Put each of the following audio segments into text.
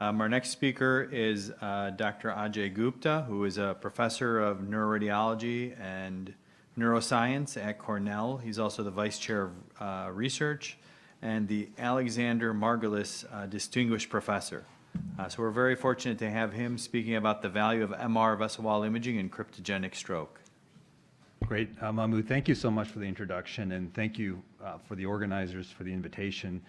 Our next speaker is Dr. Ajay Gupta, who is a professor of neuroradiology and neuroscience at Cornell. He's also the vice chair of research and the Alexander Margulis Distinguished Professor. So we're very fortunate to have him speaking about the value of MR vessel wall imaging in cryptogenic stroke. Great, Mahmoud, thank you so much for the introduction, and thank you for the organizers for the invitation.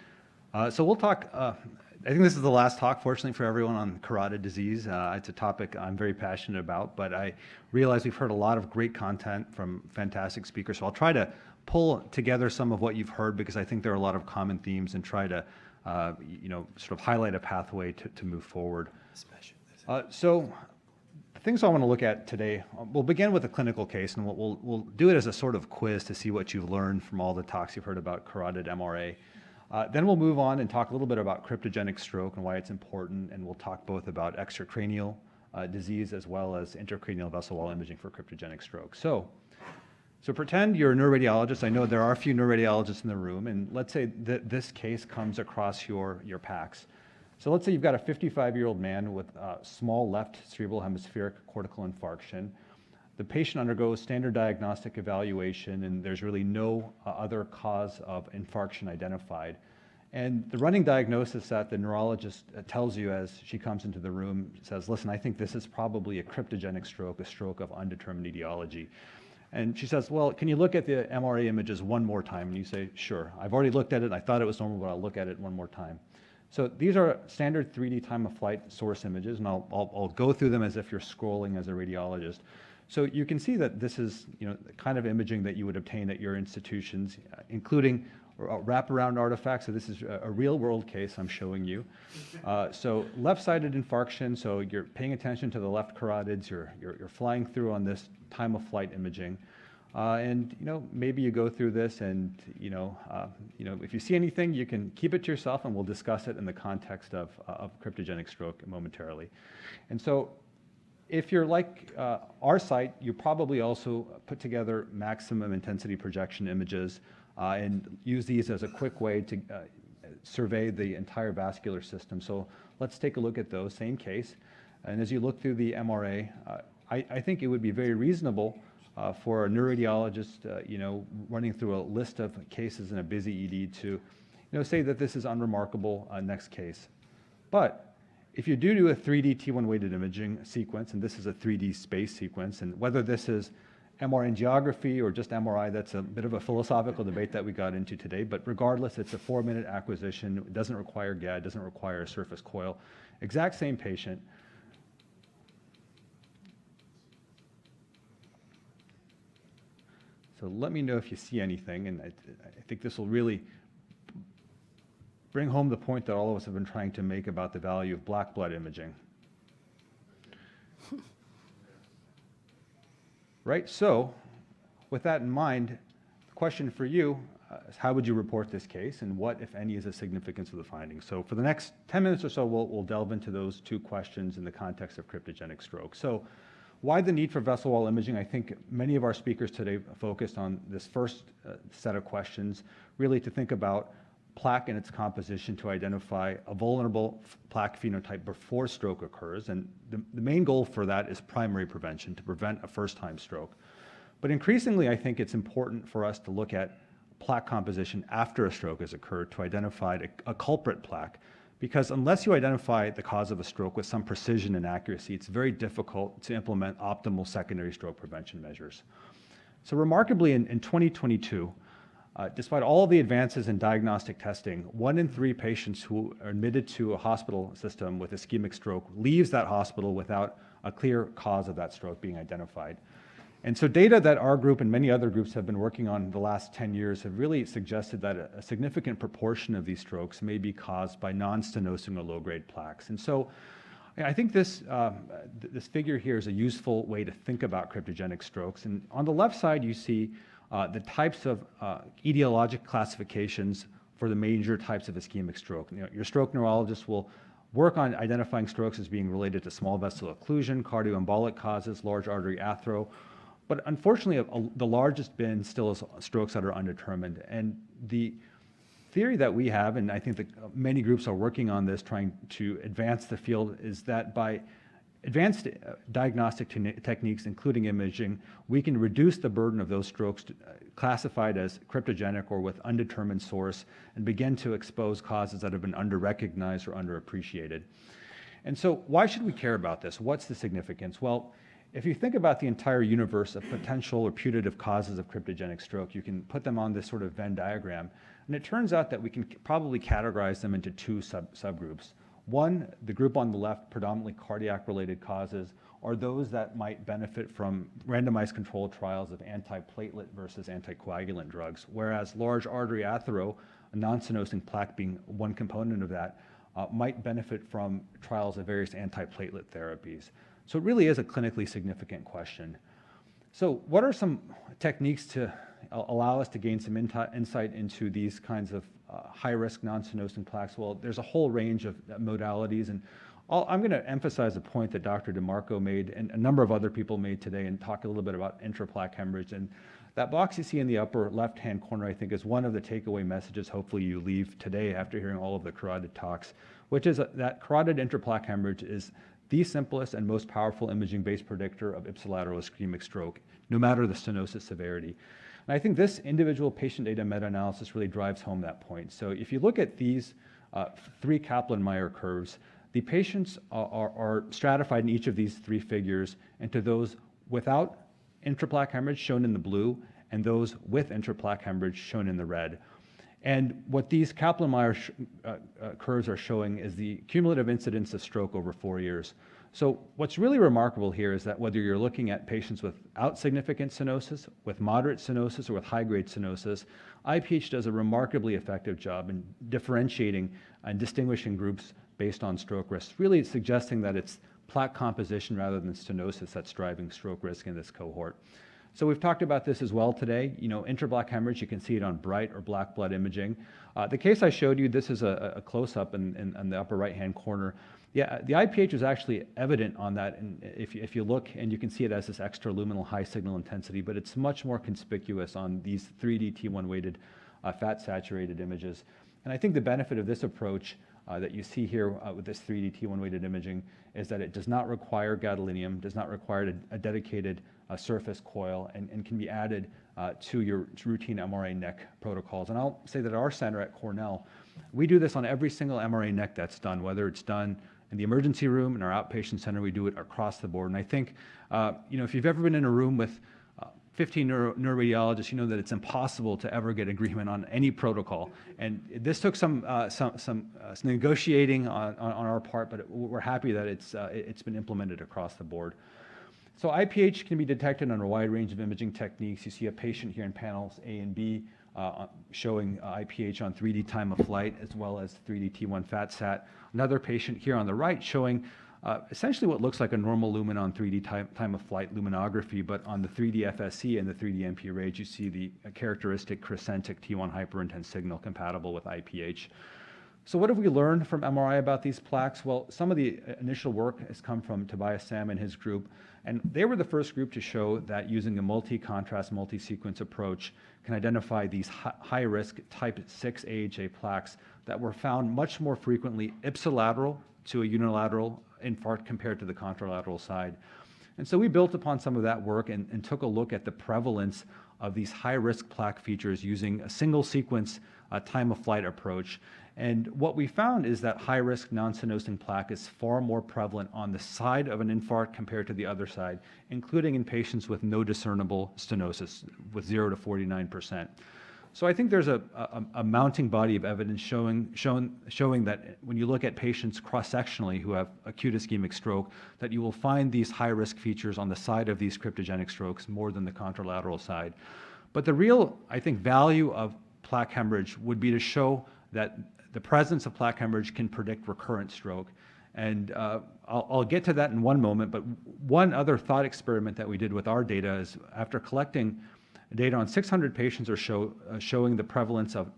So we'll talk, I think this is the last talk, fortunately for everyone, on carotid disease. It's a topic I'm very passionate about, but I realize we've heard a lot of great content from fantastic speakers, so I'll try to pull together some of what you've heard because I think there are a lot of common themes and try to, sort of highlight a pathway to move forward. So the things I want to look at today, we'll begin with a clinical case, and we'll do it as a sort of quiz to see what you've learned from all the talks you've heard about carotid MRA. Then we'll move on and talk a little bit about cryptogenic stroke and why it's important, and we'll talk both about extracranial disease as well as intracranial vessel wall imaging for cryptogenic stroke. So pretend you're a neuroradiologist. I know there are a few neuroradiologists in the room, and let's say that this case comes across your PACS. So let's say you've got a 55-year-old man with small left cerebral hemispheric cortical infarction. The patient undergoes standard diagnostic evaluation, and there's really no other cause of infarction identified. And the running diagnosis that the neurologist tells you as she comes into the room says, listen, I think this is probably a cryptogenic stroke, a stroke of undetermined etiology. And she says, well, can you look at the MRA images one more time? And you say, sure. I've already looked at it. I thought it was normal, but I'll look at it one more time. So these are standard 3D time of flight source images, and I'll go through them as if you're scrolling as a radiologist. So you can see that this is, the kind of imaging that you would obtain at your institutions, including wraparound artifacts. So this is a real-world case I'm showing you. So left-sided infarction. So you're paying attention to the left carotids. You're flying through on this time-of-flight imaging, and maybe you go through this, and if you see anything, you can keep it to yourself, and we'll discuss it in the context of cryptogenic stroke momentarily. And so, if you're like our site, you probably also put together maximum intensity projection images and use these as a quick way to survey the entire vascular system. So let's take a look at those, same case. And as you look through the MRA, I think it would be very reasonable for a neuroradiologist, running through a list of cases in a busy ED to, say that this is unremarkable, next case. But if you do a 3D T1 weighted imaging sequence, and this is a 3D space sequence, and whether this is MR angiography or just MRI, that's a bit of a philosophical debate that we got into today, but regardless, it's a 4-minute acquisition. It doesn't require GAD, doesn't require a surface coil. Exact same patient. So let me know if you see anything, and I think this will really bring home the point that all of us have been trying to make about the value of black blood imaging. Right, so with that in mind, the question for you is how would you report this case, and what, if any, is the significance of the findings? So for the next 10 minutes or so, we'll delve into those two questions in the context of cryptogenic stroke. So why the need for vessel wall imaging? I think many of our speakers today focused on this first set of questions, really to think about plaque and its composition to identify a vulnerable plaque phenotype before stroke occurs. And the main goal for that is primary prevention, to prevent a first-time stroke. But increasingly, I think it's important for us to look at plaque composition after a stroke has occurred to identify a culprit plaque, because unless you identify the cause of a stroke with some precision and accuracy, it's very difficult to implement optimal secondary stroke prevention measures. So remarkably, in 2022, despite all the advances in diagnostic testing, 1 in 3 patients who are admitted to a hospital system with ischemic stroke leaves that hospital without a clear cause of that stroke being identified. And so data that our group and many other groups have been working on the last 10 years have really suggested that a significant proportion of these strokes may be caused by non-stenosing or low-grade plaques. And so I think this figure here is a useful way to think about cryptogenic strokes. And on the left side, you see the types of etiologic classifications for the major types of ischemic stroke. Your stroke neurologist will work on identifying strokes as being related to small vessel occlusion, cardioembolic causes, large artery athero. But unfortunately, the largest bin still is strokes that are undetermined. And the theory that we have, and I think that many groups are working on this, trying to advance the field, is that by advanced diagnostic techniques, including imaging, we can reduce the burden of those strokes classified as cryptogenic or with undetermined source, and begin to expose causes that have been under-recognized or underappreciated. And so why should we care about this? What's the significance? Well, if you think about the entire universe of potential or putative causes of cryptogenic stroke, you can put them on this sort of Venn diagram, and it turns out that we can probably categorize them into two subgroups. One, the group on the left, predominantly cardiac-related causes, are those that might benefit from randomized controlled trials of antiplatelet versus anticoagulant drugs, whereas large artery athero, a non-stenosing plaque being one component of that, might benefit from trials of various antiplatelet therapies. So it really is a clinically significant question. So what are some techniques to allow us to gain some insight into these kinds of high-risk non-stenosing plaques? Well, there's a whole range of modalities, and I'm going to emphasize a point that Dr. DeMarco made and a number of other people made today, and talk a little bit about intraplaque hemorrhage. And that box you see in the upper left-hand corner, I think, is one of the takeaway messages hopefully you leave today after hearing all of the carotid talks, which is that carotid intraplaque hemorrhage is the simplest and most powerful imaging-based predictor of ipsilateral ischemic stroke, no matter the stenosis severity. And I think this individual patient data meta-analysis really drives home that point. So if you look at these three Kaplan-Meier curves, the patients are stratified in each of these three figures into those without intraplaque hemorrhage, shown in the blue, and those with intraplaque hemorrhage, shown in the red. And what these Kaplan-Meier curves are showing is the cumulative incidence of stroke over 4 years. So what's really remarkable here is that whether you're looking at patients without significant stenosis, with moderate stenosis, or with high-grade stenosis, IPH does a remarkably effective job in differentiating and distinguishing groups based on stroke risk, really suggesting that it's plaque composition rather than stenosis that's driving stroke risk in this cohort. So we've talked about this as well today. You know, intraplaque hemorrhage, you can see it on bright or black blood imaging. The case I showed you, this is a close-up in the upper right-hand corner. Yeah, the IPH is actually evident on that, and if you look, and you can see it as this extraluminal high signal intensity, but it's much more conspicuous on these 3D T1-weighted fat-saturated images. And I think the benefit of this approach that you see here with this 3D T1-weighted imaging is that it does not require gadolinium, does not require a dedicated surface coil, and can be added to your routine MRA neck protocols. And I'll say that at our center at Cornell, we do this on every single MRA neck that's done, whether it's done in the emergency room, in our outpatient center, we do it across the board. And I think, you know, if you've ever been in a room with 15 neuroradiologists, you know that it's impossible to ever get agreement on any protocol. And this took some negotiating on our part, but we're happy that it's been implemented across the board. So IPH can be detected on a wide range of imaging techniques. You see a patient here in panels A and B showing IPH on 3D time of flight as well as 3D T1 fat sat. Another patient here on the right showing essentially what looks like a normal lumen on 3D time of flight luminography, but on the 3D FSC and the 3D MP rage, you see the characteristic crescentic T1 hyperintense signal compatible with IPH. So what have we learned from MRI about these plaques? Well, some of the initial work has come from Tobias Sam and his group, and they were the first group to show that using a multi-contrast, multi-sequence approach can identify these high-risk type 6 AHA plaques that were found much more frequently ipsilateral to a unilateral infarct compared to the contralateral side. And so we built upon some of that work and took a look at the prevalence of these high-risk plaque features using a single sequence time of flight approach. And what we found is that high-risk non-stenosing plaque is far more prevalent on the side of an infarct compared to the other side, including in patients with no discernible stenosis, with 0 to 49%. So I think there's a mounting body of evidence showing that when you look at patients cross-sectionally who have acute ischemic stroke, that you will find these high-risk features on the side of these cryptogenic strokes more than the contralateral side. But the real, I think, value of plaque hemorrhage would be to show that the presence of plaque hemorrhage can predict recurrent stroke. And I'll get to that in one moment, but one other thought experiment that we did with our data is after collecting data on 600 patients are showing the prevalence of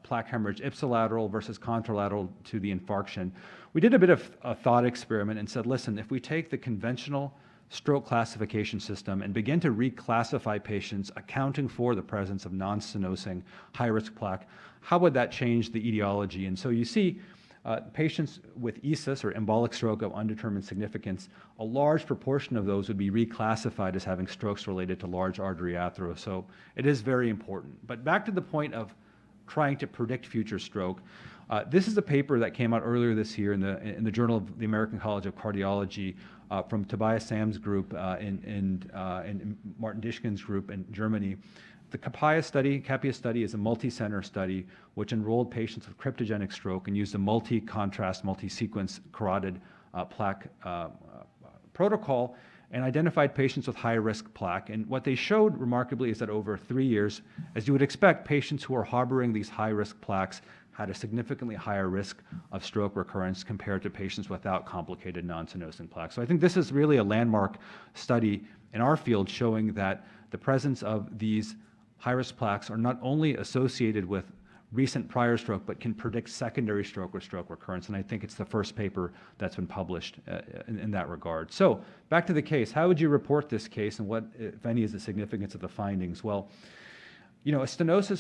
plaque hemorrhage ipsilateral versus contralateral to the infarction. We did a bit of a thought experiment and said, listen, if we take the conventional stroke classification system and begin to reclassify patients accounting for the presence of non-stenosing high-risk plaque, how would that change the etiology? And so you see patients with ESUS or embolic stroke of undetermined significance, a large proportion of those would be reclassified as having strokes related to large artery athero. So it is very important. But back to the point of trying to predict future stroke. This is a paper that came out earlier this year in the Journal of the American College of Cardiology from Tobias Sam's group and Martin Dishkin's group in Germany. The CAPIA study is a multi-center study which enrolled patients with cryptogenic stroke and used a multi-contrast, multi-sequence carotid plaque protocol and identified patients with high-risk plaque. And what they showed remarkably is that over 3 years, as you would expect, patients who are harboring these high-risk plaques had a significantly higher risk of stroke recurrence compared to patients without complicated non-stenosing plaque. So I think this is really a landmark study in our field showing that the presence of these high-risk plaques are not only associated with recent prior stroke, but can predict secondary stroke or stroke recurrence. And I think it's the first paper that's been published in that regard. So back to the case, how would you report this case and what, if any, is the significance of the findings? Well, you know, a stenosis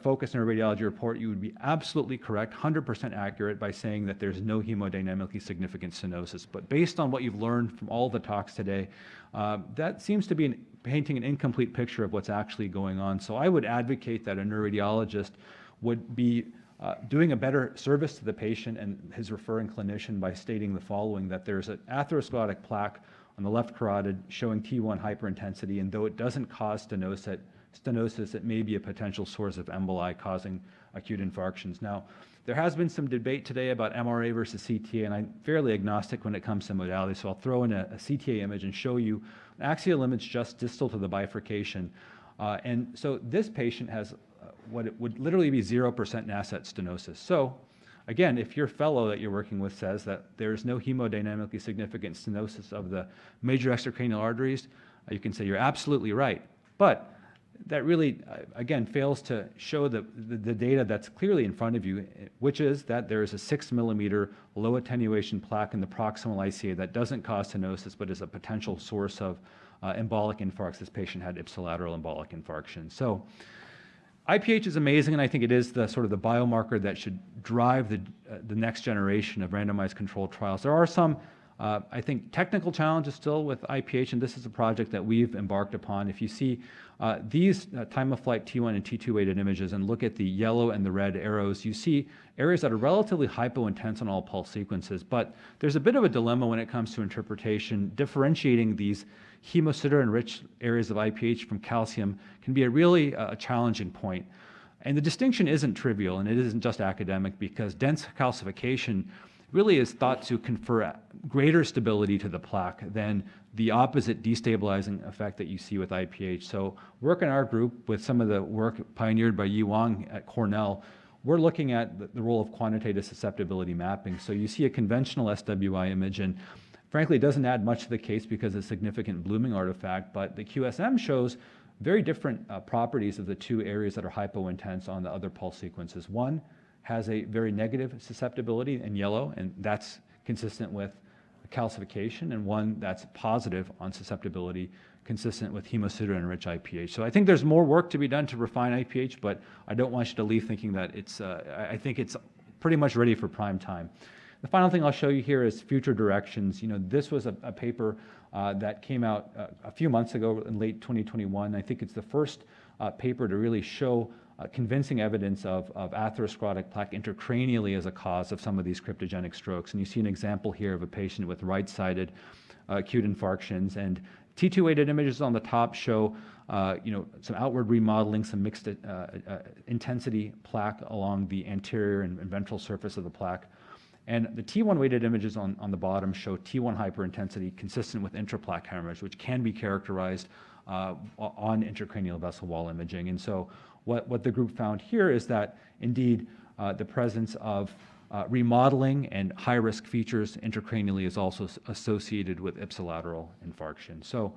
focused neuroradiology report, you would be absolutely correct, 100% accurate by saying that there's no hemodynamically significant stenosis. But based on what you've learned from all the talks today, that seems to be painting an incomplete picture of what's actually going on. So I would advocate that a neuroradiologist would be doing a better service to the patient and his referring clinician by stating the following, that there's an atherosclerotic plaque on the left carotid showing T1 hyperintensity, and though it doesn't cause stenosis, it may be a potential source of emboli causing acute infarctions. Now, there has been some debate today about MRA versus CTA, and I'm fairly agnostic when it comes to modality, so I'll throw in a CTA image and show you an axial image just distal to the bifurcation. And so this patient has what it would literally be 0% nascent stenosis. So again, if your fellow that you're working with says that there's no hemodynamically significant stenosis of the major extracranial arteries, you can say you're absolutely right. But that really, again, fails to show the data that's clearly in front of you, which is that there is a 6 millimeter low attenuation plaque in the proximal ICA that doesn't cause stenosis, but is a potential source of embolic infarcts. This patient had ipsilateral embolic infarction. So IPH is amazing, and I think it is the sort of the biomarker that should drive the next generation of randomized controlled trials. There are some I think technical challenges still with IPH, and this is a project that we've embarked upon. If you see these time of flight T1 and T2 weighted images and look at the yellow and the red arrows, you see areas that are relatively hypointense on all pulse sequences, but there's a bit of a dilemma when it comes to interpretation. Differentiating these hemosiderin-rich areas of IPH from calcium can be a really challenging point. And the distinction isn't trivial, and it isn't just academic, because dense calcification really is thought to confer greater stability to the plaque than the opposite destabilizing effect that you see with IPH. So work in our group with some of the work pioneered by Yi Wang at Cornell, we're looking at the role of quantitative susceptibility mapping. So you see a conventional SWI image, and frankly, it doesn't add much to the case because of significant blooming artifact, but the QSM shows very different properties of the two areas that are hypointense on the other pulse sequences. One has a very negative susceptibility in yellow, and that's consistent with calcification, and one that's positive on susceptibility, consistent with hemosiderin-rich IPH. So I think there's more work to be done to refine IPH, but I don't want you to leave thinking that it's, I think it's pretty much ready for prime time. The final thing I'll show you here is future directions. You know, this was a paper that came out a few months ago in late 2021. I think it's the first paper to really show convincing evidence of atherosclerotic plaque intracranially as a cause of some of these cryptogenic strokes. And you see an example here of a patient with right-sided acute infarctions. And T2 weighted images on the top show some outward remodeling, some mixed intensity plaque along the anterior and ventral surface of the plaque. And the T1 weighted images on the bottom show T1 hyperintensity consistent with intraplaque hemorrhage, which can be characterized on intracranial vessel wall imaging. And so what the group found here is that indeed the presence of remodeling and high-risk features intracranially is also associated with ipsilateral infarction. So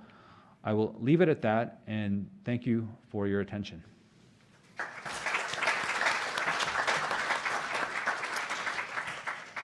I will leave it at that, and thank you for your attention.